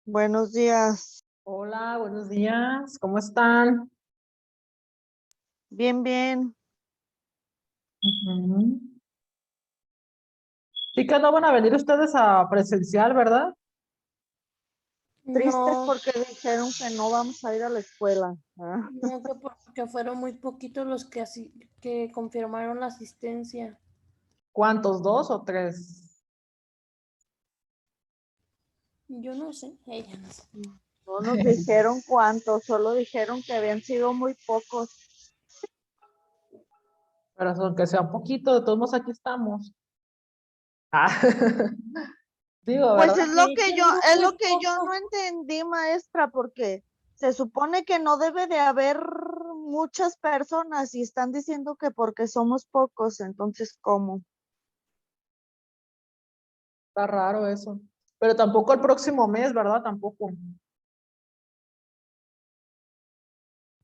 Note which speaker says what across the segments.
Speaker 1: Buenos días.
Speaker 2: Hola, buenos días. ¿Cómo están?
Speaker 1: Bien, bien.
Speaker 2: Ujú. Sí que no van a venir ustedes a presencial, ¿verdad?
Speaker 1: Tristes
Speaker 3: No,
Speaker 1: porque dijeron que no vamos a ir a la escuela.
Speaker 3: no, que porque fueron muy poquitos los que así que confirmaron la asistencia.
Speaker 2: ¿Cuántos? ¿Dos o tres?
Speaker 3: Yo no sé, ella no sé.
Speaker 1: No nos dijeron cuántos, solo dijeron que habían sido muy pocos.
Speaker 2: Pero aunque sea un poquito, de todos modos aquí estamos. Ah, digo,
Speaker 1: Pues
Speaker 2: ¿verdad?
Speaker 1: es lo
Speaker 3: Sí,
Speaker 1: que
Speaker 3: que
Speaker 1: yo,
Speaker 3: un grupo
Speaker 1: es
Speaker 3: es
Speaker 1: lo que yo no
Speaker 3: poco.
Speaker 1: entendí, maestra, porque se supone que no debe de haber muchas personas y están diciendo que porque somos pocos, entonces ¿cómo?
Speaker 2: Está raro eso. Pero tampoco el próximo mes, ¿verdad? Tampoco.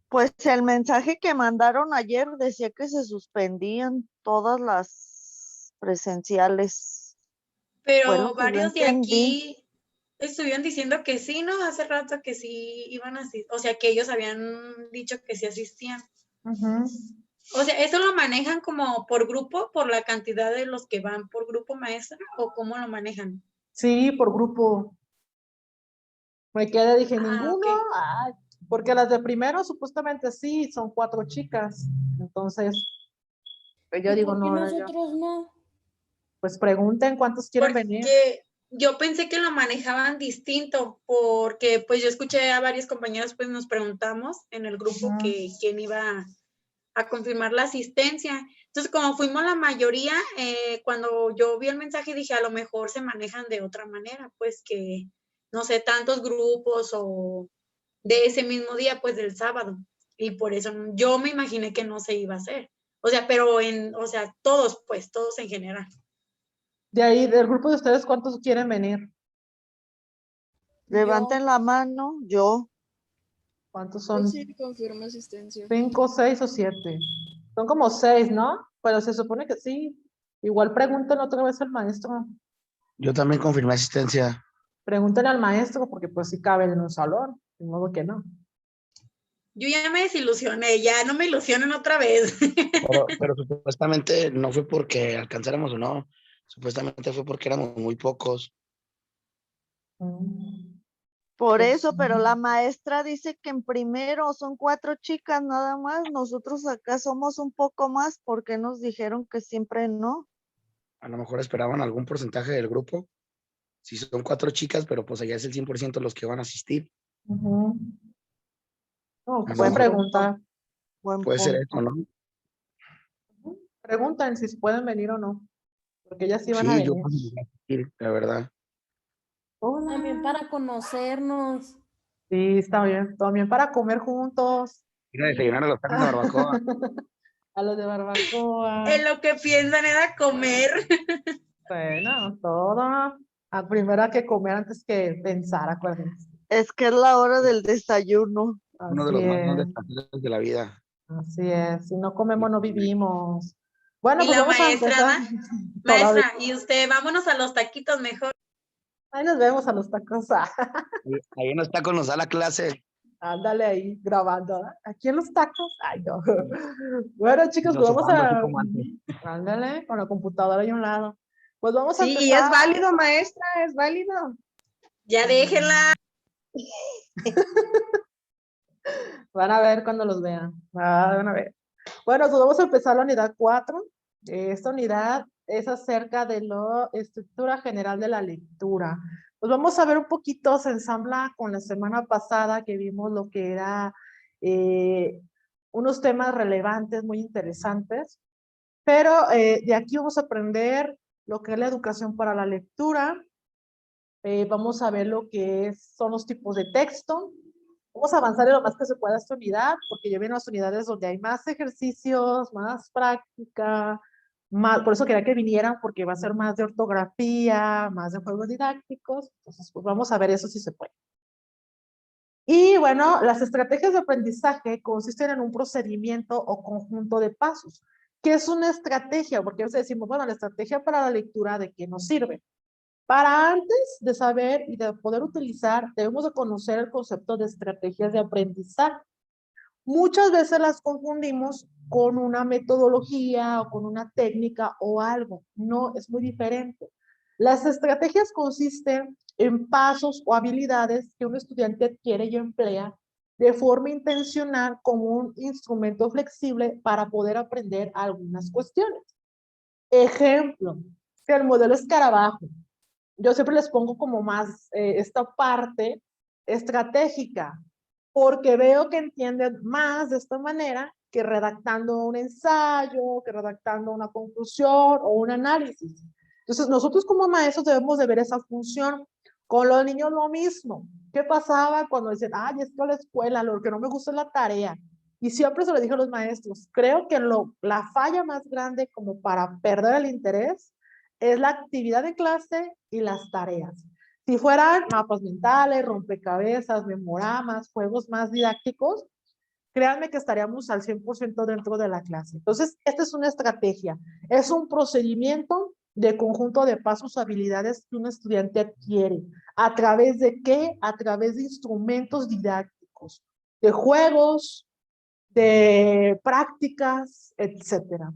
Speaker 1: Pues el mensaje que mandaron ayer decía que se suspendían todas las presenciales. Fue lo
Speaker 4: Pero
Speaker 1: que yo
Speaker 4: varios de
Speaker 1: entendí.
Speaker 4: aquí estuvieron diciendo que sí, ¿no? Hace rato que sí iban a asistir, o sea, que ellos habían dicho que sí asistían.
Speaker 2: Ujú.
Speaker 4: O sea, ¿eso lo manejan como por grupo, por la cantidad de los que van por grupo maestra, o cómo lo manejan?
Speaker 2: Sí, por grupo. Me quedé, dije,
Speaker 4: Ah,
Speaker 2: ninguno.
Speaker 4: ok.
Speaker 2: Ay, porque las de primero supuestamente sí, son 4 chicas. Entonces, pues yo
Speaker 3: ¿Y
Speaker 2: digo,
Speaker 3: por qué
Speaker 2: no, ahora yo.
Speaker 3: nosotros no?
Speaker 2: Pues pregunten cuántos quieren venir.
Speaker 4: Porque yo pensé que lo manejaban distinto, porque pues yo escuché a varios compañeros, pues nos preguntamos en el grupo
Speaker 2: Ujú.
Speaker 4: que quién iba a confirmar la asistencia. Entonces, como fuimos la mayoría, cuando yo vi el mensaje dije, a lo mejor se manejan de otra manera, pues que, no sé, tantos grupos o de ese mismo día, pues del sábado. Y por eso yo me imaginé que no se iba a hacer. O sea, pero o sea, todos, pues, todos en general.
Speaker 2: De ahí, del grupo de ustedes, ¿cuántos quieren venir?
Speaker 3: Yo,
Speaker 1: Levanten la mano, yo.
Speaker 2: ¿Cuántos
Speaker 5: Yo
Speaker 2: son?
Speaker 5: sí confirmo asistencia.
Speaker 2: 5, 6 o 7. Son como 6, ¿no? Pero se supone que sí. Igual pregunten otra vez al maestro.
Speaker 6: Yo también confirmé asistencia,
Speaker 2: Pregunten al maestro porque pues sí caben en un salón. De modo que no.
Speaker 4: Yo ya me desilusioné, ya no me ilusionen otra vez.
Speaker 6: pero supuestamente no fue porque alcanzáramos o no, supuestamente fue porque éramos muy pocos.
Speaker 2: Mm.
Speaker 1: Por
Speaker 2: Pues,
Speaker 1: eso, pero la maestra dice que en primero son 4 chicas nada más. Nosotros acá somos un poco más porque nos dijeron que siempre no.
Speaker 6: A lo mejor esperaban algún porcentaje del grupo. Si son 4 chicas, pero pues allá es el 100% los que van a asistir.
Speaker 2: ujú. No,
Speaker 6: A
Speaker 2: pues
Speaker 6: lo
Speaker 2: sí
Speaker 1: Buen
Speaker 6: mejor
Speaker 1: punto,
Speaker 2: preguntar.
Speaker 1: buen
Speaker 6: puede ser eso,
Speaker 1: punto.
Speaker 6: ¿no?
Speaker 2: Pregunten si pueden venir o no. Porque ellas sí van a
Speaker 6: Sí, yo
Speaker 2: venir.
Speaker 6: confirmé asistir, la verdad.
Speaker 3: también
Speaker 2: Hola.
Speaker 3: para conocernos.
Speaker 2: Sí, está bien. También para comer juntos.
Speaker 6: Ir a desayunar a los tacos de barbacoa.
Speaker 2: A los de barbacoa.
Speaker 4: En lo que piensan era comer.
Speaker 2: Bueno, todo. A primero hay que comer antes que pensar, acuérdense.
Speaker 1: Es que es la hora del desayuno.
Speaker 6: Uno de
Speaker 2: Así
Speaker 6: los más
Speaker 2: es,
Speaker 6: grandes placeres de la vida.
Speaker 2: así es. Si no comemos,
Speaker 6: Y
Speaker 2: no
Speaker 6: comer.
Speaker 2: vivimos. Bueno,
Speaker 4: Y
Speaker 2: pues
Speaker 4: la
Speaker 2: vamos a
Speaker 4: maestra,
Speaker 2: empezar.
Speaker 4: ¿da?
Speaker 2: Todavía.
Speaker 4: Maestra, y usted, vámonos a los taquitos mejor.
Speaker 2: Ahí nos vemos a los tacos.
Speaker 6: Ahí no está con nos da la clase.
Speaker 2: Ándale ahí grabando. Aquí en los tacos. Ay, no. Bueno, chicos, pues vamos
Speaker 6: Filosofando así
Speaker 2: a.
Speaker 6: como antes.
Speaker 2: Ándale, con la computadora ahí a un lado. Pues vamos a
Speaker 5: Sí, y es
Speaker 2: empezar.
Speaker 5: válido, maestra, es válido.
Speaker 4: Ya déjenla.
Speaker 2: Van a ver cuando los vean. Van a ver. Bueno, pues vamos a empezar la unidad 4. Esta unidad es acerca de la estructura general de la lectura. Pues vamos a ver un poquito, se ensambla con la semana pasada que vimos lo que era unos temas relevantes, muy interesantes. Pero de aquí vamos a aprender lo que es la educación para la lectura. Vamos a ver lo que son los tipos de texto. Vamos a avanzar en lo más que se pueda esta unidad, porque yo vienen las unidades donde hay más ejercicios, más práctica, más, por eso quería que vinieran, porque va a ser más de ortografía, más de juegos didácticos. Entonces, pues vamos a ver eso si se puede. Y bueno, las estrategias de aprendizaje consisten en un procedimiento o conjunto de pasos. ¿Qué es una estrategia? Porque a veces decimos, bueno, la estrategia para la lectura, ¿de qué nos sirve? Para antes de saber y de poder utilizar, debemos de conocer el concepto de estrategias de aprendizaje. Muchas veces las confundimos con una metodología o con una técnica o algo. No, es muy diferente. Las estrategias consisten en pasos o habilidades que un estudiante adquiere y emplea de forma intencional como un instrumento flexible para poder aprender algunas cuestiones. Ejemplo, el modelo escarabajo. Yo siempre les pongo como más esta parte estratégica, porque veo que entienden más de esta manera que redactando un ensayo, que redactando una conclusión o un análisis. Entonces, nosotros como maestros debemos de ver esa función. Con los niños lo mismo. ¿Qué pasaba cuando dicen, ay, es que la escuela, lo que no me gusta es la tarea? Y siempre se lo dije a los maestros, creo que la falla más grande como para perder el interés es la actividad de clase y las tareas. Si fueran mapas mentales, rompecabezas, memoramas, juegos más didácticos, créanme que estaríamos al 100% dentro de la clase. Entonces, esta es una estrategia, es un procedimiento de conjunto de pasos, habilidades que un estudiante adquiere. ¿A través de qué? A través de instrumentos didácticos, de juegos, de prácticas, etcétera.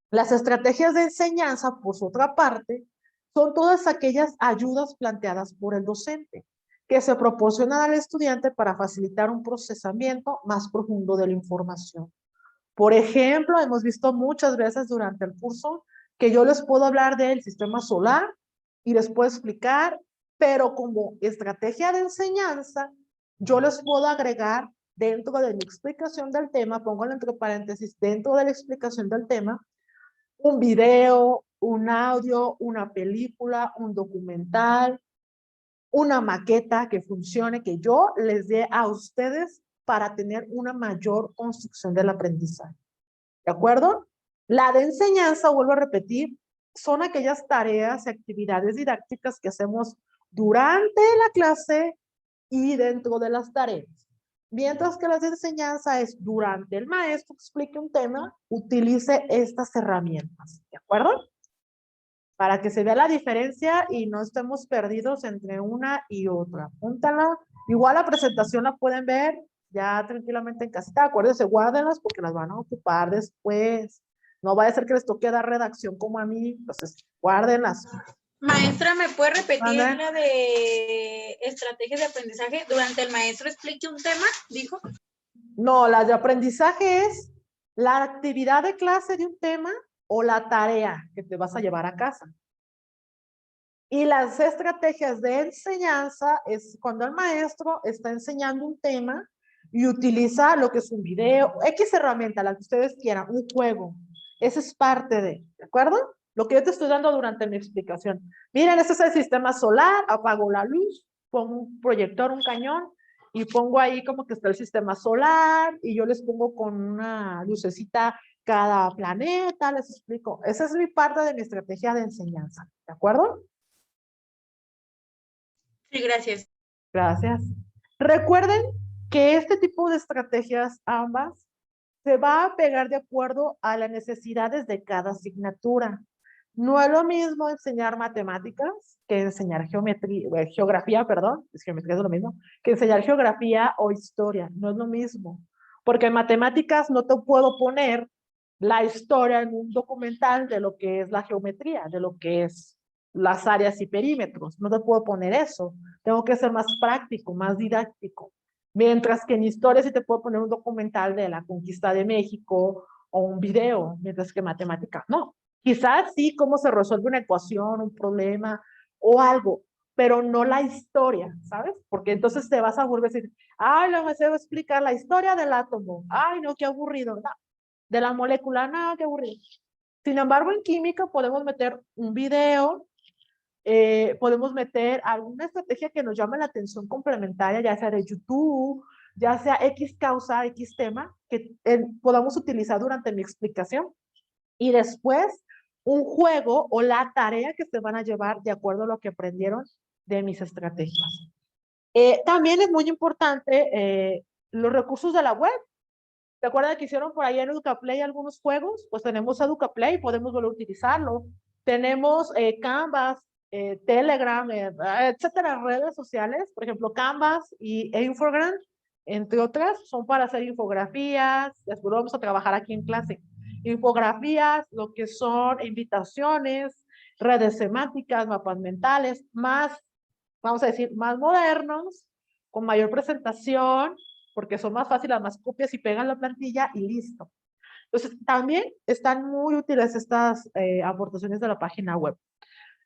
Speaker 2: Las estrategias de enseñanza, por su otra parte, son todas aquellas ayudas planteadas por el docente que se proporcionan al estudiante para facilitar un procesamiento más profundo de la información. Por ejemplo, hemos visto muchas veces durante el curso que yo les puedo hablar del sistema solar y les puedo explicar, pero como estrategia de enseñanza, yo les puedo agregar dentro de mi explicación del tema, pongo entre paréntesis, dentro de la explicación del tema, un video, un audio, una película, un documental, una maqueta que funcione, que yo les dé a ustedes para tener una mayor construcción del aprendizaje. ¿De acuerdo? La de enseñanza, vuelvo a repetir, son aquellas tareas y actividades didácticas que hacemos durante la clase y dentro de las tareas. Mientras que las de enseñanza es durante el maestro explique un tema, utilice estas herramientas. ¿De acuerdo? Para que se vea la diferencia y no estemos perdidos entre una y otra. Apúntala. Igual la presentación la pueden ver ya tranquilamente en casita. Acuérdense, guárdenlas porque las van a ocupar después. No vaya a ser que les toque dar redacción como a mí. Entonces, guárdenlas.
Speaker 4: Maestra, ¿me puede repetir
Speaker 2: ¿Mande?
Speaker 4: la de estrategias de aprendizaje? Durante el maestro explique un tema, dijo.
Speaker 2: No, la de aprendizaje es la actividad de clase de un tema o la tarea que te vas a llevar a casa. Y las estrategias de enseñanza es cuando el maestro está enseñando un tema y utiliza lo que es un video, X herramienta, la que ustedes quieran, un juego. Esa es parte ¿de acuerdo? Lo que yo te estoy dando durante mi explicación. Miren, este es el sistema solar, apago la luz, pongo un proyector, un cañón, y pongo ahí como que está el sistema solar, y yo les pongo con una lucecita cada planeta, les explico. Esa es mi parte de mi estrategia de enseñanza, ¿de acuerdo?
Speaker 4: Sí, gracias.
Speaker 2: Gracias. Recuerden que este tipo de estrategias ambas se va a pegar de acuerdo a las necesidades de cada asignatura. No es lo mismo enseñar matemáticas que enseñar geografía, perdón, geometría es lo mismo, que enseñar geografía o historia, no es lo mismo. Porque en matemáticas no te puedo poner la historia en un documental de lo que es la geometría, de lo que es las áreas y perímetros. No te puedo poner eso. Tengo que ser más práctico, más didáctico. Mientras que en historia sí te puedo poner un documental de la conquista de México o un video, mientras que en matemáticas no. Quizás sí cómo se resuelve una ecuación, un problema o algo, pero no la historia, ¿sabes? Porque entonces te vas a volver a decir, ay, no me sé explicar la historia del átomo. Ay, no, qué aburrido. No. De la molécula, no, qué aburrido. Sin embargo, en química podemos meter un video, podemos meter alguna estrategia que nos llame la atención complementaria, ya sea de YouTube, ya sea X causa, X tema, que podamos utilizar durante mi explicación. Y después, un juego o la tarea que se van a llevar de acuerdo a lo que aprendieron de mis estrategias. También es muy importante los recursos de la web. ¿Se acuerdan que hicieron por ahí en EducaPlay algunos juegos? Pues tenemos EducaPlay, podemos volver a utilizarlo. Tenemos Canvas, Telegram, etcétera, redes sociales, por ejemplo, Canvas e Infogram, entre otras, son para hacer infografías. Después vamos a trabajar aquí en clase. Infografías, lo que son invitaciones, redes semánticas, mapas mentales, más, vamos a decir, más modernos, con mayor presentación, porque son más fáciles, más copias y pegan la plantilla y listo. Entonces, también están muy útiles estas aportaciones de la página web.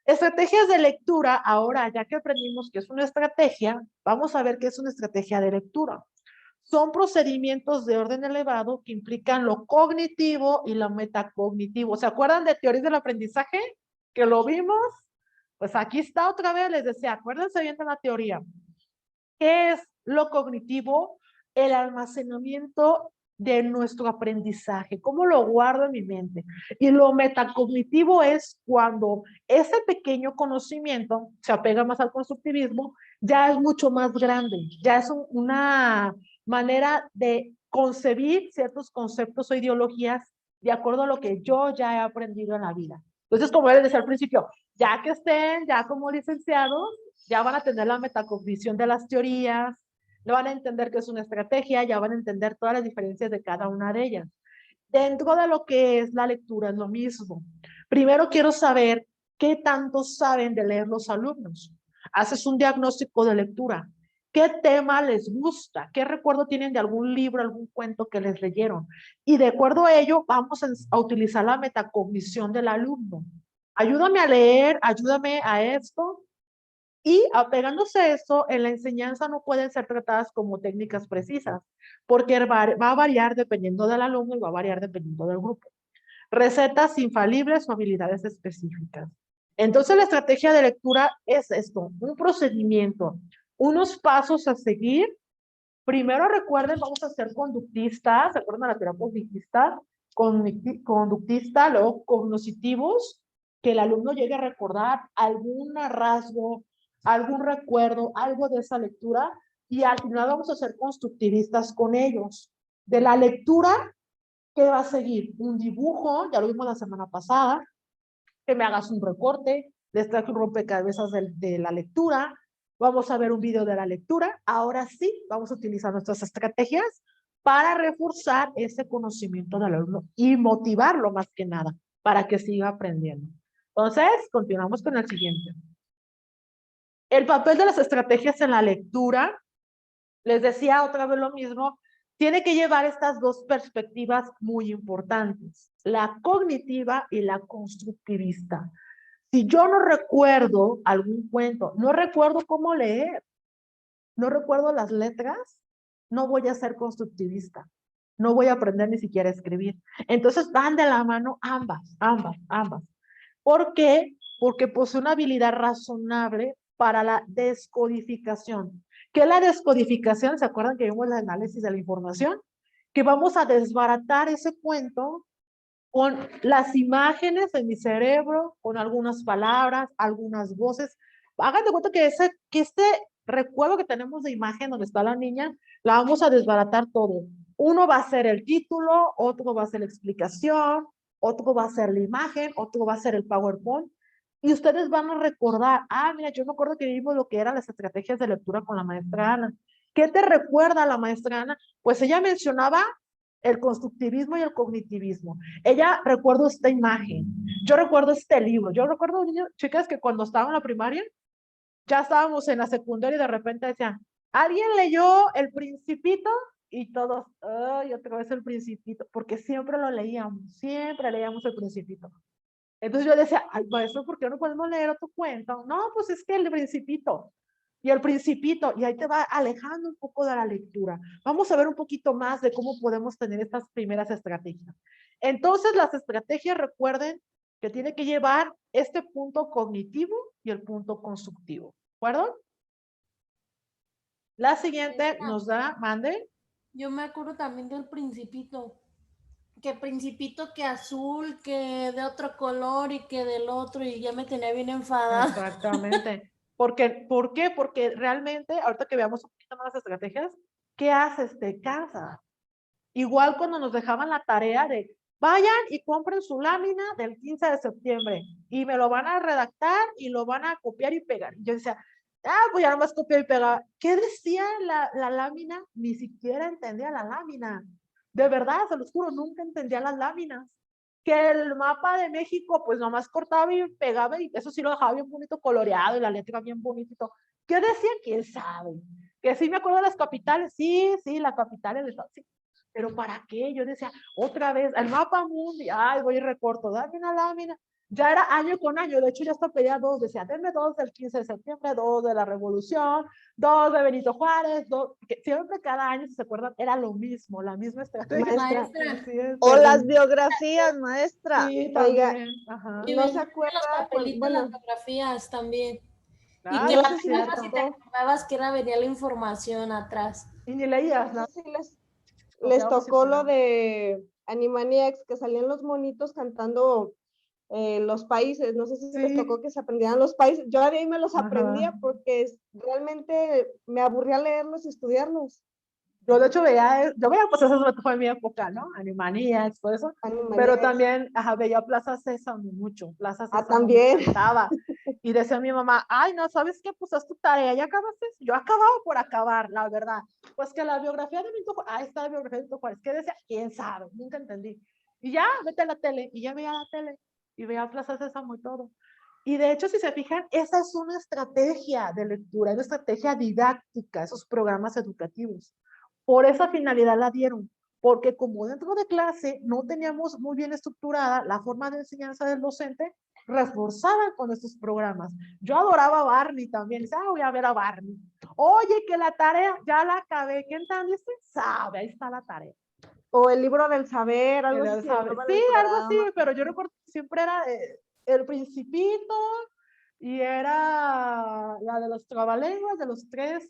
Speaker 2: Estrategias de lectura, ahora ya que aprendimos que es una estrategia, vamos a ver qué es una estrategia de lectura. Son procedimientos de orden elevado que implican lo cognitivo y lo metacognitivo. ¿Se acuerdan de teorías del aprendizaje? Que lo vimos. Pues aquí está otra vez, les decía, acuérdense bien de la teoría. ¿Qué es lo cognitivo? El almacenamiento de nuestro aprendizaje, cómo lo guardo en mi mente. Y lo metacognitivo es cuando ese pequeño conocimiento se apega más al constructivismo, ya es mucho más grande, ya es una manera de concebir ciertos conceptos o ideologías de acuerdo a lo que yo ya he aprendido en la vida. Entonces, como les decía al principio, ya que estén ya como licenciados, ya van a tener la metacognición de las teorías, no van a entender que es una estrategia, ya van a entender todas las diferencias de cada una de ellas. Dentro de lo que es la lectura es lo mismo. Primero quiero saber qué tanto saben de leer los alumnos. Haces un diagnóstico de lectura. ¿Qué tema les gusta? ¿Qué recuerdo tienen de algún libro, algún cuento que les leyeron? Y de acuerdo a ello, vamos a utilizar la metacognición del alumno. Ayúdame a leer, ayúdame a esto. Y apegándose a eso, en la enseñanza no pueden ser tratadas como técnicas precisas, porque va a variar dependiendo del alumno y va a variar dependiendo del grupo. Recetas infalibles o habilidades específicas. Entonces la estrategia de lectura es esto, un procedimiento, unos pasos a seguir. Primero recuerden, vamos a ser conductistas, ¿se acuerdan de la terapia conductista? Conductista, luego cognitivos, que el alumno llegue a recordar algún rasgo, algún recuerdo, algo de esa lectura, y al final vamos a ser constructivistas con ellos. De la lectura, ¿qué va a seguir? Un dibujo, ya lo vimos la semana pasada, que me hagas un recorte, les traje un rompecabezas de la lectura, vamos a ver un video de la lectura. Ahora sí, vamos a utilizar nuestras estrategias para reforzar ese conocimiento del alumno y motivarlo más que nada, para que siga aprendiendo. Entonces, continuamos con el siguiente. El papel de las estrategias en la lectura, les decía otra vez lo mismo, tiene que llevar estas dos perspectivas muy importantes, la cognitiva y la constructivista. Si yo no recuerdo algún cuento, no recuerdo cómo leer, no recuerdo las letras, no voy a ser constructivista, no voy a aprender ni siquiera a escribir. Entonces van de la mano ambas. ¿Por qué? Porque posee una habilidad razonable para la descodificación. ¿Qué es la descodificación? ¿Se acuerdan que vimos el análisis de la información? Que vamos a desbaratar ese cuento con las imágenes en mi cerebro, con algunas palabras, algunas voces. Hagan de cuenta que este recuerdo que tenemos de imagen donde está la niña, la vamos a desbaratar todo. Uno va a ser el título, otro va a ser la explicación, otro va a ser la imagen, otro va a ser el PowerPoint. Y ustedes van a recordar, mira, yo me acuerdo que vimos lo que eran las estrategias de lectura con la maestra Ana. ¿Qué te recuerda la maestra Ana? Pues ella mencionaba el constructivismo y el cognitivismo. Ella, recuerdo esta imagen, yo recuerdo este libro, yo recuerdo, chicas, que cuando estaba en la primaria, ya estábamos en la secundaria y de repente decían, ¿alguien leyó El Principito? Y todos, ¡ay, otra vez El Principito! Porque siempre lo leíamos, siempre leíamos El Principito. Entonces yo decía, ay, maestro, ¿por qué no podemos leer otro cuento? No, pues es que El Principito. Y El Principito, y ahí te va alejando un poco de la lectura. Vamos a ver un poquito más de cómo podemos tener estas primeras estrategias. Entonces, las estrategias, recuerden que tiene que llevar este punto cognitivo y el punto constructivo. ¿De acuerdo? La siguiente nos da, mande.
Speaker 3: Yo me acuerdo también del Principito. Que Principito que azul, que de otro color y que del otro, y ya me tenía bien enfadada.
Speaker 2: Exactamente. ¿Por qué? Porque realmente, ahorita que veamos un poquito más las estrategias, ¿qué haces? Te cansas. Igual cuando nos dejaban la tarea de vayan y compren su lámina del 15 de septiembre y me lo van a redactar y lo van a copiar y pegar. Y yo decía, pues ya nomás copiar y pegar. ¿Qué decía la lámina? Ni siquiera entendía la lámina. De verdad, se los juro, nunca entendía las láminas. Que el mapa de México, pues nomás cortaba y pegaba y eso sí lo dejaba bien bonito coloreado y la letra bien bonito. ¿Qué decían? ¿Quién sabe? Que sí me acuerdo de las capitales, sí, las capitales de Estados Unidos. Pero ¿para qué? Yo decía, otra vez, el mapa mundial, ay, voy y recorto, dame una lámina. Ya era año con año, de hecho ya hasta pedía dos, decía, denme dos del 15 de septiembre, dos de la Revolución, dos de Benito Juárez, dos, que siempre cada año, si se acuerdan, era lo mismo, la misma estrategia.
Speaker 3: Maestra,
Speaker 2: Sí, es,
Speaker 1: O las
Speaker 2: perdón.
Speaker 1: biografías, maestra.
Speaker 2: Sí,
Speaker 5: Oiga,
Speaker 2: también, ajá.
Speaker 3: y
Speaker 5: ¿no se
Speaker 3: venían en los
Speaker 5: acuerda?
Speaker 3: papelitos las
Speaker 5: Bueno,
Speaker 3: biografías también. Y
Speaker 2: Ah,
Speaker 3: que
Speaker 5: no
Speaker 3: la
Speaker 2: sí
Speaker 5: sé
Speaker 2: es
Speaker 5: si les
Speaker 3: pegabas y te
Speaker 2: cierto.
Speaker 5: tocó,
Speaker 3: acordabas que era venía la información atrás.
Speaker 2: Y ni leías,
Speaker 5: no
Speaker 2: ¿no?
Speaker 5: sé si les
Speaker 2: Copiábamos y
Speaker 5: tocó lo
Speaker 2: pegábamos.
Speaker 5: de Animaniacs, que salían los monitos cantando los países. No sé si les
Speaker 2: Sí,
Speaker 5: tocó que se aprendieran los países. Yo de ahí me los
Speaker 2: ajá.
Speaker 5: aprendía porque realmente me aburría leerlos y estudiarlos.
Speaker 2: Yo de hecho veía, pues eso fue mi época, ¿no? Animaniacs, todo eso. Pero
Speaker 5: Animaniacs.
Speaker 2: también, ajá, veía Plaza Sésamo mucho. Plaza
Speaker 5: Ah,
Speaker 2: Sésamo me
Speaker 5: también.
Speaker 2: encantaba. Y decía mi mamá, ay, no, ¿sabes qué? Pues haz tu tarea, ¿ya acabaste? Yo acababa por acabar, la verdad. Pues que la biografía de Benito Juárez, ahí está la biografía de Benito Juárez. ¿Qué decía? ¿Quién sabe? Nunca entendí. Y ya, vete a la tele. Y ya veía la tele. Y veía Plaza Sésamo y todo. Y de hecho, si se fijan, esa es una estrategia de lectura, es una estrategia didáctica, esos programas educativos. Por esa finalidad la dieron, porque como dentro de clase no teníamos muy bien estructurada la forma de enseñanza del docente, reforzaban con estos programas. Yo adoraba a Barney también, decía, voy a ver a Barney. Oye, que la tarea ya la acabé, ¿qué entendiste? Sabe, ahí está la tarea.
Speaker 5: O el libro del saber, algo así
Speaker 2: Él
Speaker 5: se
Speaker 2: sabe.
Speaker 5: llamaba en
Speaker 2: Sí,
Speaker 5: el
Speaker 2: algo así,
Speaker 5: programa.
Speaker 2: pero yo recuerdo que siempre era el Principito y era la de los trabalenguas, de los tres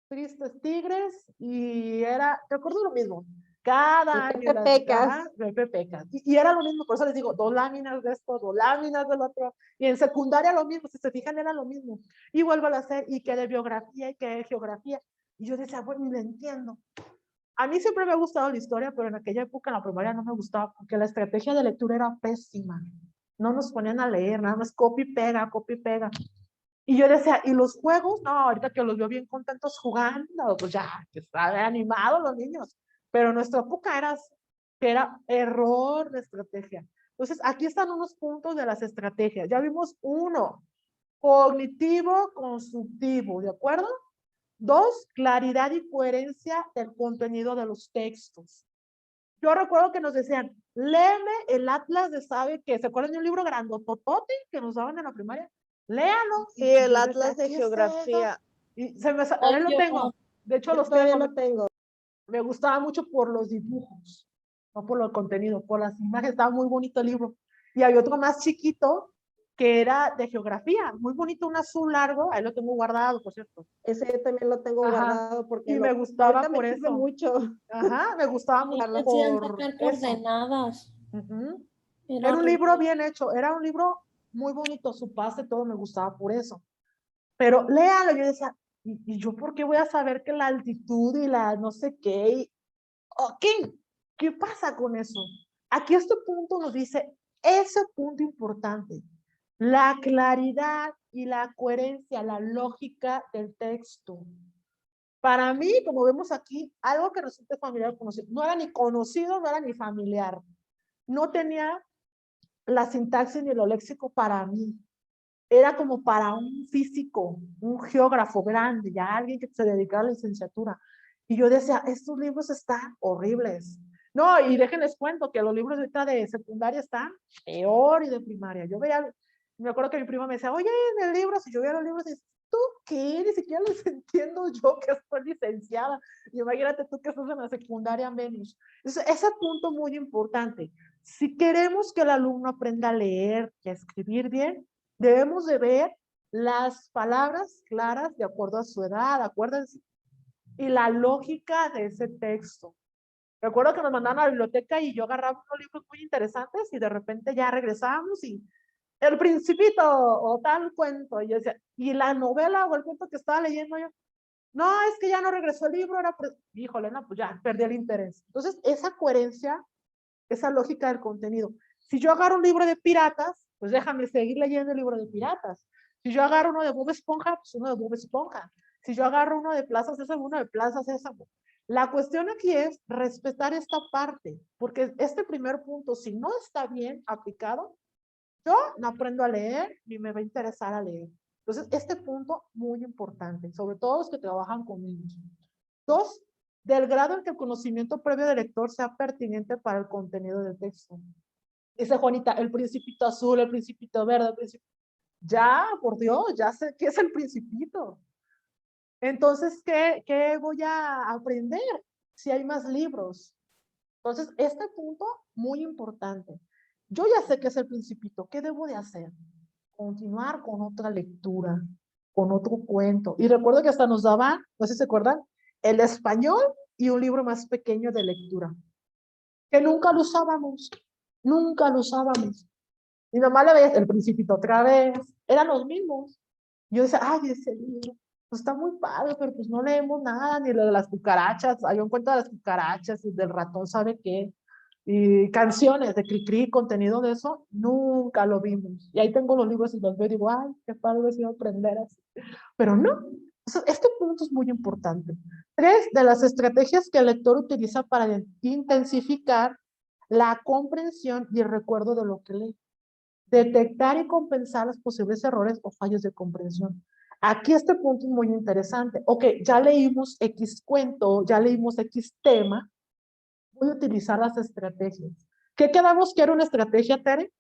Speaker 2: tristes tigres y era, recuerdo lo mismo, cada año,
Speaker 5: Pepe Pecas.
Speaker 2: Pepe Pecas, y era lo mismo, por eso les digo, dos láminas de esto, dos láminas del otro, y en secundaria lo mismo, si se fijan era lo mismo, y vuelvo a hacer, y que de biografía, y que de geografía, y yo decía, bueno, ni lo entiendo. A mí siempre me ha gustado la historia, pero en aquella época en la primaria no me gustaba, porque la estrategia de lectura era pésima, no nos ponían a leer, nada más copy y pega, copy y pega. Y yo decía, ¿y los juegos? No, ahorita que los veo bien contentos jugando, pues ya, que están animados los niños. Pero en nuestra época que era error de estrategia. Entonces, aquí están unos puntos de las estrategias. Ya vimos uno, cognitivo constructivo, ¿de acuerdo? Dos, claridad y coherencia del contenido de los textos. Yo recuerdo que nos decían, léeme el Atlas de Sabe, que se acuerdan de un libro grandototote que nos daban en la primaria. Léalo.
Speaker 1: Sí,
Speaker 2: Y
Speaker 1: el
Speaker 2: yo decía,
Speaker 1: Atlas de
Speaker 2: ¿qué es eso?
Speaker 1: Geografía.
Speaker 2: Y por
Speaker 3: Ay,
Speaker 2: ahí lo
Speaker 3: yo
Speaker 2: tengo. De hecho,
Speaker 5: Yo
Speaker 2: los
Speaker 5: todavía
Speaker 2: tengo.
Speaker 5: lo tengo.
Speaker 2: Me gustaba mucho por los dibujos, no por el contenido, por las imágenes. Estaba muy bonito el libro. Y había otro más chiquito que era de geografía. Muy bonito, un azul largo. Ahí lo tengo guardado, por cierto.
Speaker 5: Ese yo también lo tengo
Speaker 2: Ajá.
Speaker 5: guardado porque
Speaker 2: Y me
Speaker 5: ahorita
Speaker 2: gustaba
Speaker 5: me
Speaker 2: por
Speaker 5: sirve
Speaker 2: eso.
Speaker 5: mucho.
Speaker 2: Ajá, me gustaba
Speaker 3: y
Speaker 2: mucho
Speaker 3: te hacían
Speaker 2: por
Speaker 3: sacar
Speaker 2: eso.
Speaker 3: coordenadas.
Speaker 2: Ujú.
Speaker 3: Era
Speaker 2: Era un libro
Speaker 3: horrible.
Speaker 2: bien hecho, era un libro muy bonito, su pase, todo me gustaba por eso. Pero léalo, yo decía, ¿y yo por qué voy a saber que la altitud y la no sé qué? ¿Qué pasa con eso? Aquí este punto nos dice ese punto importante, la claridad y la coherencia, la lógica del texto. Para mí, como vemos aquí, algo que resulta familiar, conocido, no era ni conocido, no era ni familiar. No tenía la sintaxis ni lo léxico para mí. Era como para un físico, un geógrafo grande, ya alguien que se dedicara a la licenciatura. Y yo decía, estos libros están horribles. No, y déjenles cuento que los libros ahorita de secundaria están peor y de primaria. Yo veía, me acuerdo que mi prima me decía, oye, en el libro, si yo veía los libros, y ¿tú qué? Ni siquiera los entiendo yo que estoy licenciada. Y imagínate tú que estás en la secundaria menos. Entonces, ese punto muy importante. Si queremos que el alumno aprenda a leer y a escribir bien, debemos de ver las palabras claras de acuerdo a su edad, acuérdense, y la lógica de ese texto. Recuerdo que nos mandaban a la biblioteca y yo agarraba unos libros muy interesantes y de repente ya regresábamos y El Principito o tal cuento. Y yo decía, ¿y la novela o el cuento que estaba leyendo yo? No, es que ya no regresó el libro, híjole, no, pues ya perdí el interés. Entonces, esa coherencia esa lógica del contenido. Si yo agarro un libro de piratas, pues déjame seguir leyendo el libro de piratas. Si yo agarro uno de Bob Esponja, pues uno de Bob Esponja. Si yo agarro uno de Plaza Sésamo, uno de Plaza Sésamo. La cuestión aquí es respetar esta parte, porque este primer punto, si no está bien aplicado, yo no aprendo a leer ni me va a interesar a leer. Entonces, este punto muy importante, sobre todo los que trabajan con niños. 2, del grado en que el conocimiento previo del lector sea pertinente para el contenido del texto. Dice Juanita, el principito azul, el principito verde, el principito... Ya, por Dios, ya sé qué es el principito. Entonces, ¿qué voy a aprender si hay más libros? Entonces, este punto muy importante. Yo ya sé qué es el principito. ¿Qué debo de hacer? Continuar con otra lectura, con otro cuento. Y recuerdo que hasta nos daban, no sé si se acuerdan, el español y un libro más pequeño de lectura, que nunca lo usábamos. Nunca lo usábamos. Mi mamá le veía el principito otra vez. Eran los mismos. Yo decía, ay, ese libro, pues está muy padre, pero pues no leemos nada, ni lo de las cucarachas. Hay un cuento de las cucarachas y del ratón, ¿sabe qué? Y canciones de Cricri, contenido de eso, nunca lo vimos. Y ahí tengo los libros y los veo y digo, ay, qué padre si aprender así. Pero no, este punto es muy importante. 3, de las estrategias que el lector utiliza para intensificar la comprensión y el recuerdo de lo que lee. Detectar y compensar los posibles errores o fallos de comprensión. Aquí este punto es muy interesante. Ok, ya leímos X cuento, ya leímos X tema, voy a utilizar las estrategias. ¿Qué quedamos que era una estrategia, Tere?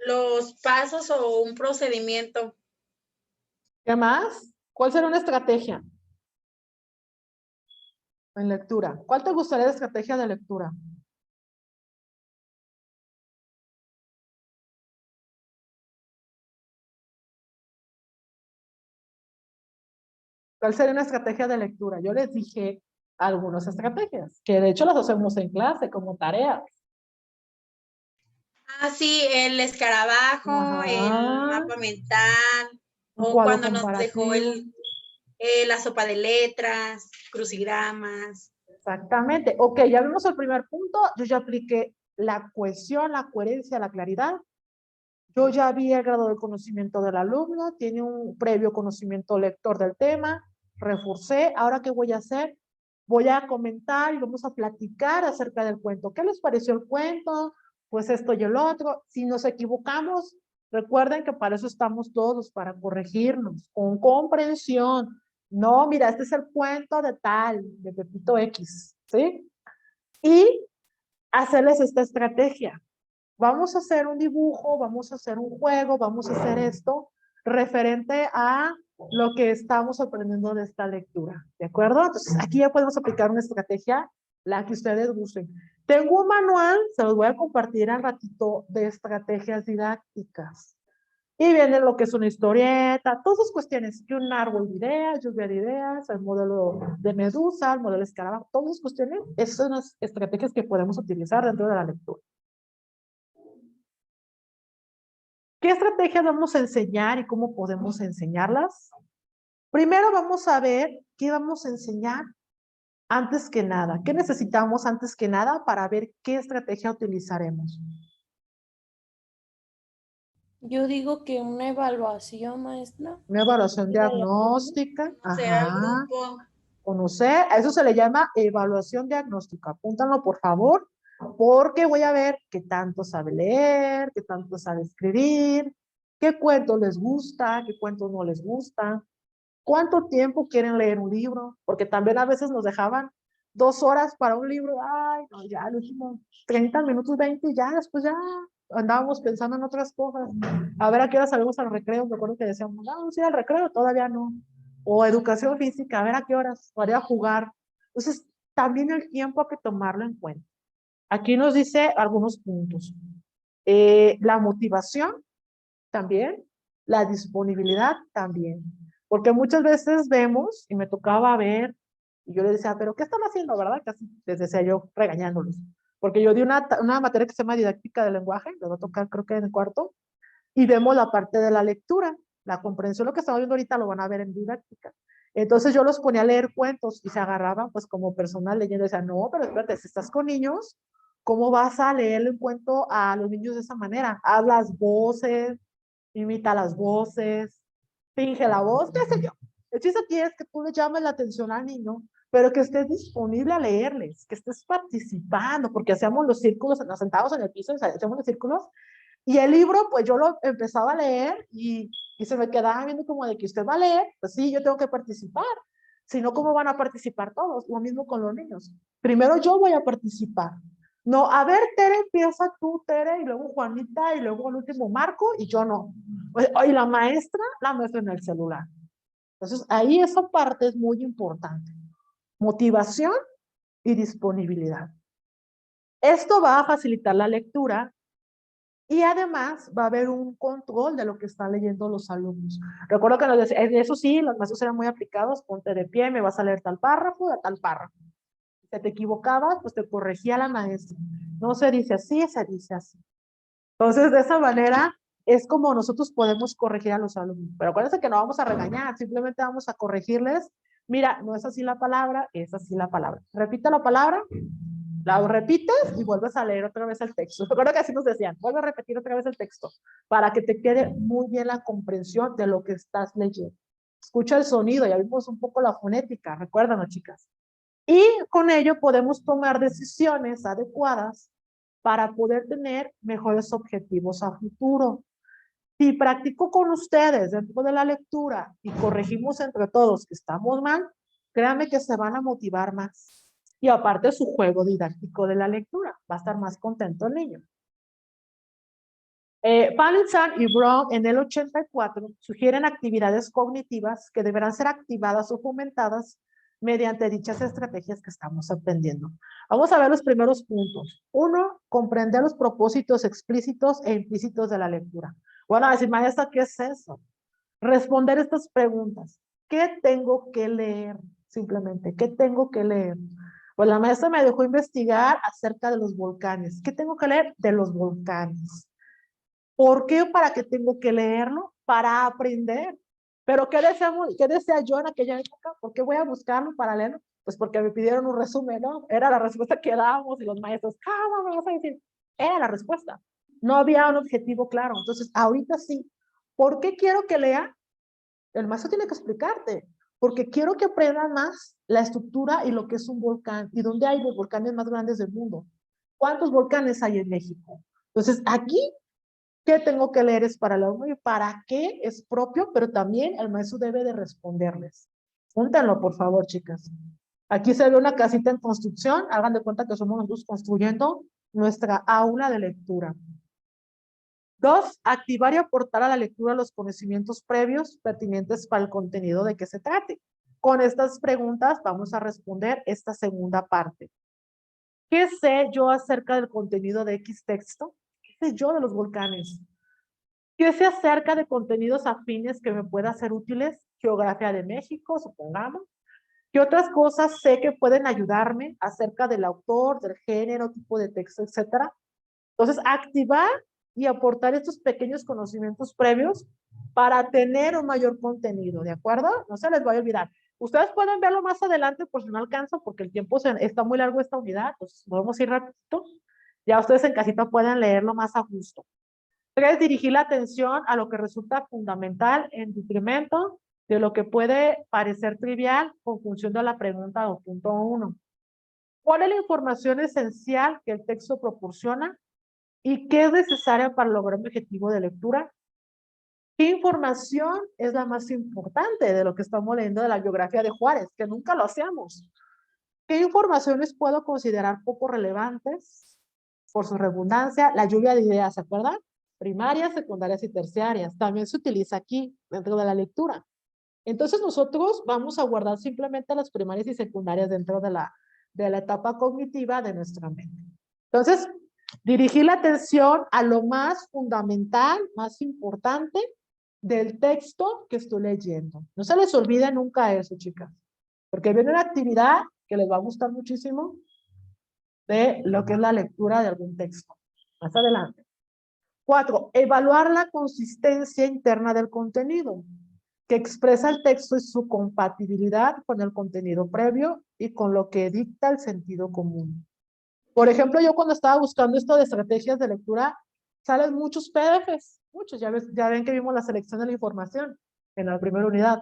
Speaker 4: Los pasos o un procedimiento.
Speaker 2: ¿Qué más? ¿Cuál será una estrategia en lectura? ¿Cuál te gustaría de estrategia de lectura? ¿Cuál sería una estrategia de lectura? Yo les dije algunas estrategias, que de hecho las hacemos en clase como tareas.
Speaker 4: Ah, sí, el escarabajo,
Speaker 2: Ajá.
Speaker 4: el mapa mental,
Speaker 2: Un
Speaker 4: o
Speaker 2: cuadro
Speaker 4: cuando nos dejó
Speaker 2: comparativo.
Speaker 4: la sopa de letras, crucigramas.
Speaker 2: Exactamente. Ok, ya vimos el primer punto. Yo ya apliqué la cohesión, la coherencia, la claridad. Yo ya vi el grado de conocimiento del alumno, tiene un previo conocimiento lector del tema, reforcé. Ahora, ¿qué voy a hacer? Voy a comentar y vamos a platicar acerca del cuento. ¿Qué les pareció el cuento? Pues esto y el otro. Si nos equivocamos, recuerden que para eso estamos todos, para corregirnos, con comprensión. No, mira, este es el cuento de tal, de Pepito X, ¿sí? Y hacerles esta estrategia. Vamos a hacer un dibujo, vamos a hacer un juego, vamos a hacer esto referente a lo que estamos aprendiendo de esta lectura, ¿de acuerdo? Entonces, aquí ya podemos aplicar una estrategia, la que ustedes gusten. Tengo un manual, se los voy a compartir al ratito, de estrategias didácticas. Y viene lo que es una historieta, todas esas cuestiones, que un árbol de ideas, lluvia de ideas, el modelo de Medusa, el modelo de escarabajo, todas esas cuestiones, esas son las estrategias que podemos utilizar dentro de la lectura. ¿Qué estrategias vamos a enseñar y cómo podemos enseñarlas? Primero vamos a ver qué vamos a enseñar antes que nada. ¿Qué necesitamos antes que nada para ver qué estrategia utilizaremos?
Speaker 3: Yo digo que una evaluación, maestra.
Speaker 2: Una evaluación diagnóstica.
Speaker 4: Conocer al
Speaker 2: Ajá.
Speaker 4: grupo.
Speaker 2: Conocer, a eso se le llama evaluación diagnóstica. Apúntanlo, por favor, porque voy a ver qué tanto sabe leer, qué tanto sabe escribir, qué cuentos les gusta, qué cuentos no les gusta, cuánto tiempo quieren leer un libro, porque también a veces nos dejaban 2 horas para un libro. Ay, no, ya el último 30 minutos, 20, ya después ya andábamos pensando en otras cosas. A ver a qué hora salimos al recreo. Me acuerdo que decíamos, no, vamos a ir al recreo, todavía no. O educación física, a ver a qué horas, para ir a jugar. Entonces, también el tiempo hay que tomarlo en cuenta. Aquí nos dice algunos puntos. La motivación también, la disponibilidad también. Porque muchas veces vemos, y me tocaba ver, y yo le decía, pero ¿qué están haciendo, verdad? Casi les decía yo regañándolos. Porque yo di una materia que se llama didáctica del lenguaje, le va a tocar creo que en el cuarto, y vemos la parte de la lectura, la comprensión, lo que estamos viendo ahorita lo van a ver en didáctica. Entonces yo los ponía a leer cuentos y se agarraban pues como personas leyendo. Decían, no, pero espérate, si estás con niños, ¿cómo vas a leerle un cuento a los niños de esa manera? Haz las voces, imita las voces, finge la voz, qué sé yo. El chiste aquí es que tú le llames la atención al niño, pero que estés disponible a leerles, que estés participando, porque hacíamos los círculos, nos sentábamos en el piso y hacíamos los círculos, y el libro, pues yo lo empezaba a leer y se me quedaba viendo como de que usted va a leer, pues sí, yo tengo que participar, si no, ¿cómo van a participar todos? Lo mismo con los niños. Primero yo voy a participar. No, a ver, Tere, empieza tú, Tere, y luego Juanita, y luego el último Marco, y yo no. Y la maestra en el celular. Entonces, ahí esa parte es muy importante. Motivación y disponibilidad. Esto va a facilitar la lectura y además va a haber un control de lo que están leyendo los alumnos. Recuerdo que nos decían, eso sí, los maestros eran muy aplicados, ponte de pie, me vas a leer tal párrafo, a tal párrafo. Si te equivocabas, pues te corregía la maestra. No se dice así, se dice así. Entonces, de esa manera es como nosotros podemos corregir a los alumnos. Pero acuérdense que no vamos a regañar, simplemente vamos a corregirles. Mira, no es así la palabra, es así la palabra. Repite la palabra, la repites y vuelves a leer otra vez el texto. Recuerdo que así nos decían, vuelve a repetir otra vez el texto para que te quede muy bien la comprensión de lo que estás leyendo. Escucha el sonido, ya vimos un poco la fonética, recuérdanos, chicas. Y con ello podemos tomar decisiones adecuadas para poder tener mejores objetivos a futuro. Si practico con ustedes dentro de la lectura y corregimos entre todos que estamos mal, créanme que se van a motivar más. Y aparte su juego didáctico de la lectura, va a estar más contento el niño. Palinson y Brown en el 84 sugieren actividades cognitivas que deberán ser activadas o fomentadas mediante dichas estrategias que estamos aprendiendo. Vamos a ver los primeros puntos. Uno, comprender los propósitos explícitos e implícitos de la lectura. Bueno, a decir, maestra, ¿qué es eso? Responder estas preguntas. ¿Qué tengo que leer? Simplemente, ¿qué tengo que leer? Pues la maestra me dejó investigar acerca de los volcanes. ¿Qué tengo que leer? De los volcanes. ¿Por qué? ¿Para qué tengo que leerlo? Para aprender. Pero ¿qué desea yo en aquella época? ¿Por qué voy a buscarlo para leerlo? Pues porque me pidieron un resumen, ¿no? Era la respuesta que dábamos y los maestros, ¿cómo me vas a decir? Era la respuesta. No había un objetivo claro. Entonces, ahorita sí. ¿Por qué quiero que lea? El maestro tiene que explicarte. Porque quiero que aprendan más la estructura y lo que es un volcán y dónde hay los volcanes más grandes del mundo. ¿Cuántos volcanes hay en México? Entonces, aquí ¿qué tengo que leer es para el alumno y para qué es propio? Pero también el maestro debe de responderles. Júntenlo, por favor, chicas. Aquí se ve una casita en construcción. Hagan de cuenta que somos nosotros construyendo nuestra aula de lectura. 2, activar y aportar a la lectura los conocimientos previos pertinentes para el contenido de que se trate. Con estas preguntas vamos a responder esta segunda parte. ¿Qué sé yo acerca del contenido de X texto? ¿Qué sé yo de los volcanes? ¿Qué sé acerca de contenidos afines que me puedan ser útiles? Geografía de México, supongamos. ¿Qué otras cosas sé que pueden ayudarme acerca del autor, del género, tipo de texto, etcétera? Entonces, activar y aportar estos pequeños conocimientos previos para tener un mayor contenido, ¿de acuerdo? No se les vaya a olvidar. Ustedes pueden verlo más adelante por si no alcanza, porque el tiempo está muy largo esta unidad, entonces podemos ir rapidito. Ya ustedes en casita pueden leerlo más a gusto. 3, dirigir la atención a lo que resulta fundamental en detrimento de lo que puede parecer trivial con función de la pregunta 2.1. ¿Cuál es la información esencial que el texto proporciona y qué es necesaria para lograr un objetivo de lectura? ¿Qué información es la más importante de lo que estamos leyendo de la biografía de Juárez, que nunca lo hacíamos? ¿Qué informaciones puedo considerar poco relevantes por su redundancia? La lluvia de ideas, ¿se acuerdan? Primarias, secundarias y terciarias. También se utiliza aquí dentro de la lectura. Entonces nosotros vamos a guardar simplemente las primarias y secundarias dentro de la etapa cognitiva de nuestra mente. Entonces, dirigir la atención a lo más fundamental, más importante del texto que estoy leyendo. No se les olvide nunca eso, chicas, porque viene una actividad que les va a gustar muchísimo de lo que es la lectura de algún texto. Más adelante. 4, evaluar la consistencia interna del contenido. que expresa el texto y su compatibilidad con el contenido previo y con lo que dicta el sentido común. Por ejemplo, yo cuando estaba buscando esto de estrategias de lectura, salen muchos PDFs, muchos, ya ven que vimos la selección de la información en la primera unidad,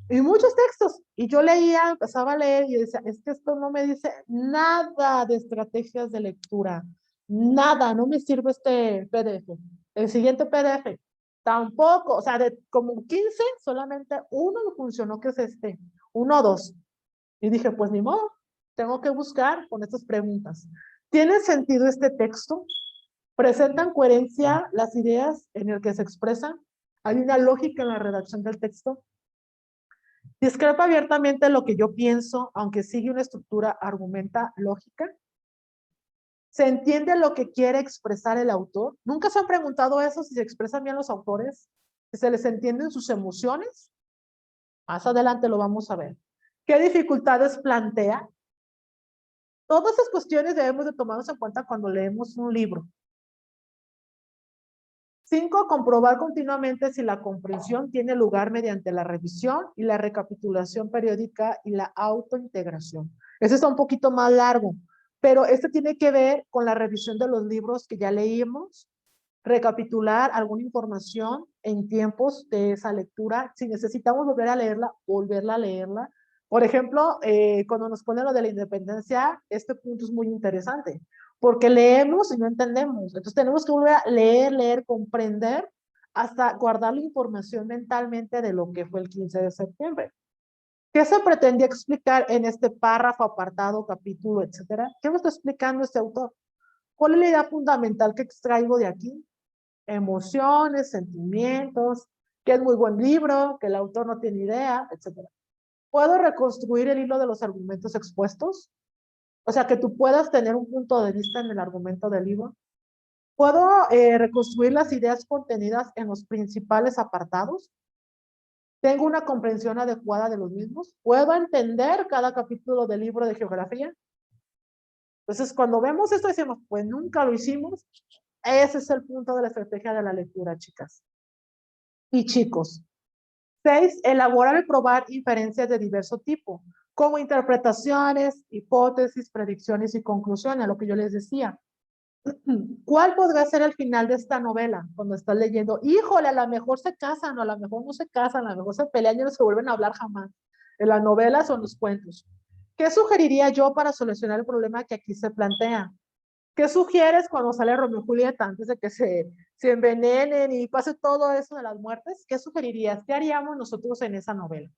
Speaker 2: y muchos textos, y yo leía, empezaba a leer y decía, es que esto no me dice nada de estrategias de lectura, nada, no me sirve este PDF. El siguiente PDF, tampoco, o sea, de como 15, solamente uno me funcionó, que es este, 1 o 2. Y dije, pues ni modo, tengo que buscar con estas preguntas. ¿Tiene sentido este texto? ¿Presentan coherencia las ideas en el que se expresan? ¿Hay una lógica en la redacción del texto? ¿Discrepa abiertamente lo que yo pienso, aunque sigue una estructura argumenta lógica? ¿Se entiende lo que quiere expresar el autor? ¿Nunca se han preguntado eso, si se expresan bien los autores? ¿Si se les entienden sus emociones? Más adelante lo vamos a ver. ¿Qué dificultades plantea? Todas esas cuestiones debemos de tomarnos en cuenta cuando leemos un libro. 5, comprobar continuamente si la comprensión tiene lugar mediante la revisión y la recapitulación periódica y la autointegración. Eso está un poquito más largo, pero este tiene que ver con la revisión de los libros que ya leímos, recapitular alguna información en tiempos de esa lectura. Si necesitamos volver a leerla, volverla a leerla. Por ejemplo, cuando nos ponen lo de la independencia, este punto es muy interesante, porque leemos y no entendemos. Entonces tenemos que volver a leer, comprender, hasta guardar la información mentalmente de lo que fue el 15 de septiembre. ¿Qué se pretendía explicar en este párrafo, apartado, capítulo, etcétera? ¿Qué me está explicando este autor? ¿Cuál es la idea fundamental que extraigo de aquí? Emociones, sentimientos, que es muy buen libro, que el autor no tiene idea, etcétera. ¿Puedo reconstruir el hilo de los argumentos expuestos? O sea, que tú puedas tener un punto de vista en el argumento del libro. ¿Puedo reconstruir las ideas contenidas en los principales apartados? ¿Tengo una comprensión adecuada de los mismos? ¿Puedo entender cada capítulo del libro de geografía? Entonces, cuando vemos esto, decimos, pues nunca lo hicimos. Ese es el punto de la estrategia de la lectura, chicas y chicos. 6, elaborar y probar inferencias de diverso tipo, como interpretaciones, hipótesis, predicciones y conclusiones, lo que yo les decía. ¿Cuál podría ser el final de esta novela? Cuando estás leyendo, híjole, a lo mejor se casan, o a lo mejor no se casan, a lo mejor se pelean y no se vuelven a hablar jamás. En las novelas o en los cuentos. ¿Qué sugeriría yo para solucionar el problema que aquí se plantea? ¿Qué sugieres cuando sale Romeo y Julieta antes de que se envenenen y pase todo eso de las muertes? ¿Qué sugerirías? ¿Qué haríamos nosotros en esa novela?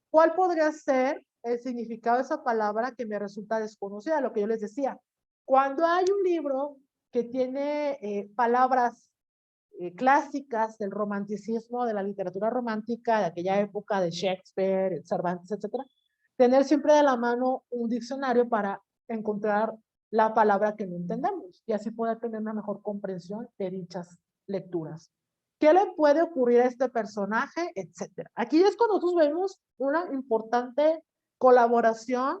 Speaker 2: ¿Cuál podría ser el significado de esa palabra que me resulta desconocida? Lo que yo les decía. Cuando hay un libro que tiene palabras clásicas del romanticismo, de la literatura romántica de aquella época, de Shakespeare, Cervantes, etcétera, tener siempre de la mano un diccionario para encontrar la palabra que no entendemos y así poder tener una mejor comprensión de dichas lecturas. ¿Qué le puede ocurrir a este personaje? Etcétera. Aquí es cuando nosotros vemos una importante colaboración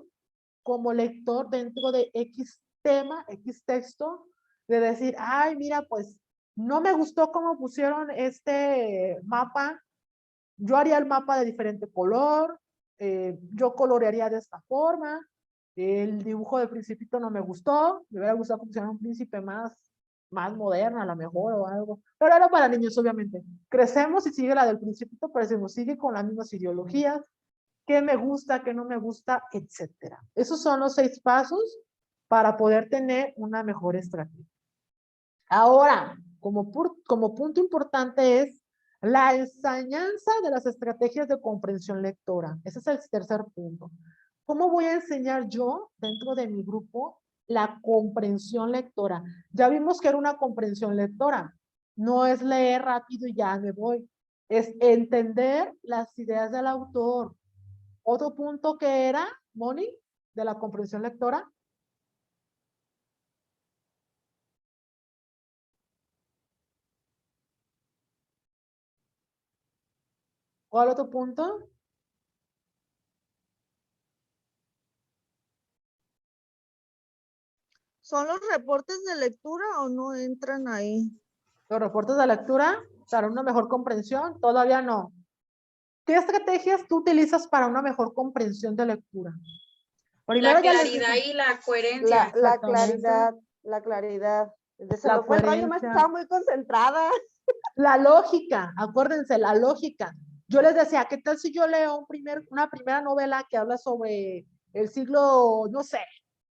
Speaker 2: como lector dentro de X tema, X texto, de decir, ay, mira, pues no me gustó cómo pusieron este mapa, yo haría el mapa de diferente color, yo colorearía de esta forma, el dibujo del principito no me gustó, me hubiera gustado que pusieran un príncipe más moderno a lo mejor o algo, pero era para niños obviamente. Crecemos y sigue la del principito, pero decimos, sigue con las mismas ideologías, qué me gusta, qué no me gusta, etcétera. Esos son los 6 pasos para poder tener una mejor estrategia. Ahora, como punto importante es la enseñanza de las estrategias de comprensión lectora. Ese es el tercer punto. ¿Cómo voy a enseñar yo dentro de mi grupo la comprensión lectora? Ya vimos que era una comprensión lectora. No es leer rápido y ya me voy. Es entender las ideas del autor. Otro punto que era, Moni, de la comprensión lectora. ¿Cuál otro punto?
Speaker 1: ¿Son los reportes de lectura o no entran ahí?
Speaker 2: Los reportes de lectura para una mejor comprensión, todavía no. ¿Qué estrategias tú utilizas para una mejor comprensión de lectura?
Speaker 4: La
Speaker 2: Ya les
Speaker 4: claridad
Speaker 2: dije,
Speaker 4: y la coherencia.
Speaker 5: La
Speaker 2: exactamente,
Speaker 5: claridad. Se
Speaker 2: la
Speaker 5: me fue el rollo, más
Speaker 2: coherencia,
Speaker 5: estaba muy concentrada.
Speaker 2: la lógica, acuérdense, la lógica. Yo les decía, ¿qué tal si yo leo una primera novela que habla sobre el siglo, no sé,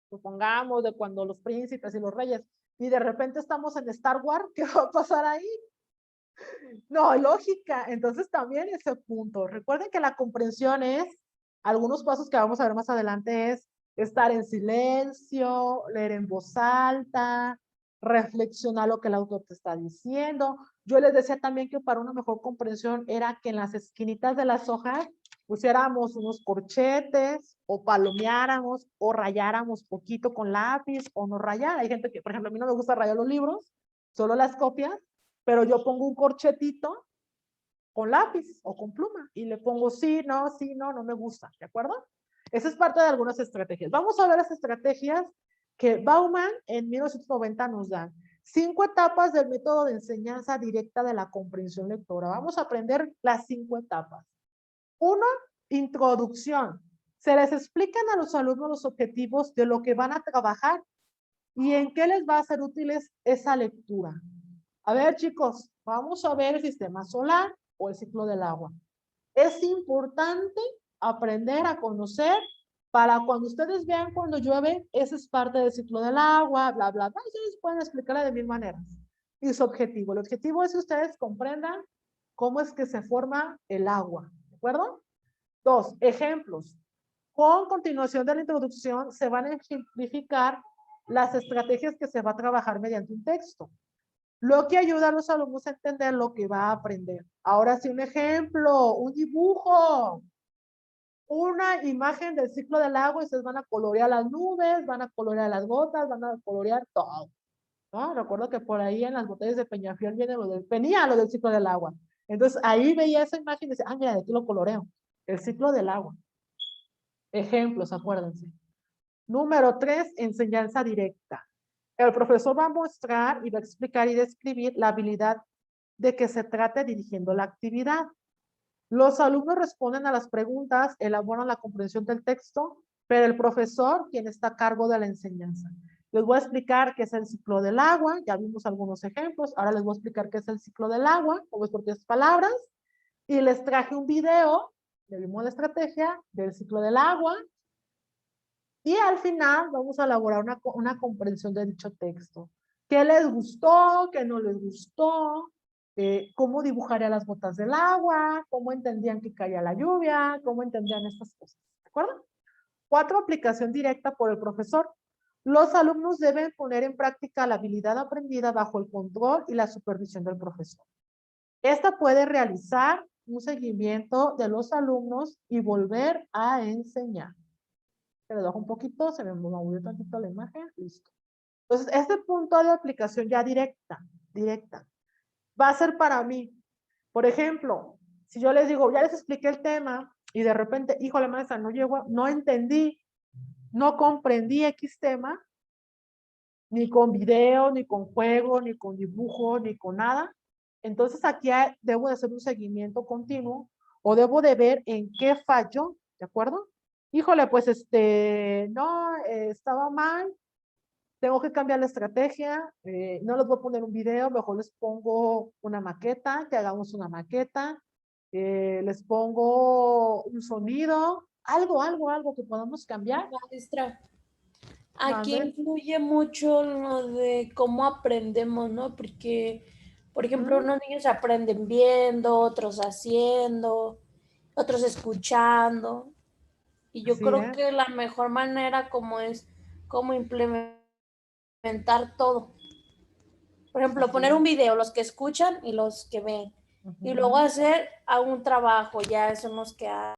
Speaker 2: supongamos, de cuando los príncipes y los reyes, y de repente estamos en Star Wars? ¿Qué va a pasar ahí? No, lógica. Entonces también ese punto. Recuerden que la comprensión es, algunos pasos que vamos a ver más adelante es estar en silencio, leer en voz alta, reflexionar lo que el autor te está diciendo. Yo les decía también que para una mejor comprensión era que en las esquinitas de las hojas pusiéramos unos corchetes o palomeáramos o rayáramos poquito con lápiz o no rayar. Hay gente que, por ejemplo, a mí no me gusta rayar los libros, solo las copias, pero yo pongo un corchetito con lápiz o con pluma y le pongo sí, no, no me gusta, ¿de acuerdo? Esa es parte de algunas estrategias. Vamos a ver las estrategias que Bauman en 1990 nos da. 5 etapas del método de enseñanza directa de la comprensión lectora. Vamos a aprender las 5 etapas. 1, introducción. Se les explican a los alumnos los objetivos de lo que van a trabajar y en qué les va a ser útiles esa lectura. A ver, chicos, vamos a ver el sistema solar o el ciclo del agua. Es importante aprender a conocer para cuando ustedes vean cuando llueve, eso es parte del ciclo del agua, bla, bla, bla. Ustedes pueden explicarla de 1000 maneras. Y su objetivo. El objetivo es que ustedes comprendan cómo es que se forma el agua. ¿De acuerdo? 2, ejemplos. Con continuación de la introducción se van a ejemplificar las estrategias que se va a trabajar mediante un texto, lo que ayuda a los alumnos a entender lo que va a aprender. Ahora sí, un ejemplo, un dibujo, una imagen del ciclo del agua y ustedes van a colorear las nubes, van a colorear las gotas, van a colorear todo. ¿No? Recuerdo que por ahí en las botellas de Peñafiel venía lo del ciclo del agua. Entonces ahí veía esa imagen y decía, ah, mira, de aquí lo coloreo. El ciclo del agua. Ejemplos, acuérdense. Número 3, enseñanza directa. El profesor va a mostrar y va a explicar y describir la habilidad de que se trate dirigiendo la actividad. Los alumnos responden a las preguntas, elaboran la comprensión del texto, pero el profesor, quien está a cargo de la enseñanza. Les voy a explicar qué es el ciclo del agua, ya vimos algunos ejemplos, ahora les voy a explicar qué es el ciclo del agua, con las propias palabras, y les traje un video, le vimos la estrategia del ciclo del agua, y al final vamos a elaborar una comprensión de dicho texto. ¿Qué les gustó? ¿Qué no les gustó? ¿Cómo dibujaría las gotas del agua? ¿Cómo entendían que caía la lluvia? ¿Cómo entendían estas cosas? ¿De acuerdo? 4, aplicación directa por el profesor. Los alumnos deben poner en práctica la habilidad aprendida bajo el control y la supervisión del profesor. Esta puede realizar un seguimiento de los alumnos y volver a enseñar. Se le bajo un poquito, se me movió tantito la imagen, listo. Entonces, este punto de aplicación ya directa, va a ser para mí. Por ejemplo, si yo les digo, ya les expliqué el tema y de repente, híjole maestra, no llegó, no entendí, no comprendí X tema, ni con video, ni con juego, ni con dibujo, ni con nada. Entonces aquí debo de hacer un seguimiento continuo o debo de ver en qué falló, ¿de acuerdo? Híjole, pues no, estaba mal, tengo que cambiar la estrategia, no les voy a poner un video, mejor les pongo una maqueta, que hagamos una maqueta, les pongo un sonido, algo que podamos cambiar.
Speaker 3: Maestra, aquí
Speaker 2: Mande.
Speaker 3: influye mucho lo de cómo aprendemos, ¿no? Porque, por ejemplo, unos niños aprenden viendo, otros haciendo, otros escuchando. Y yo
Speaker 2: Así
Speaker 3: creo
Speaker 2: es.
Speaker 3: que la mejor manera como es como implementar todo. Por ejemplo,
Speaker 2: Así
Speaker 3: poner
Speaker 2: es.
Speaker 3: un video, los que escuchan y los que ven. Y
Speaker 2: Ujú.
Speaker 3: luego hacer a un trabajo, ya eso nos queda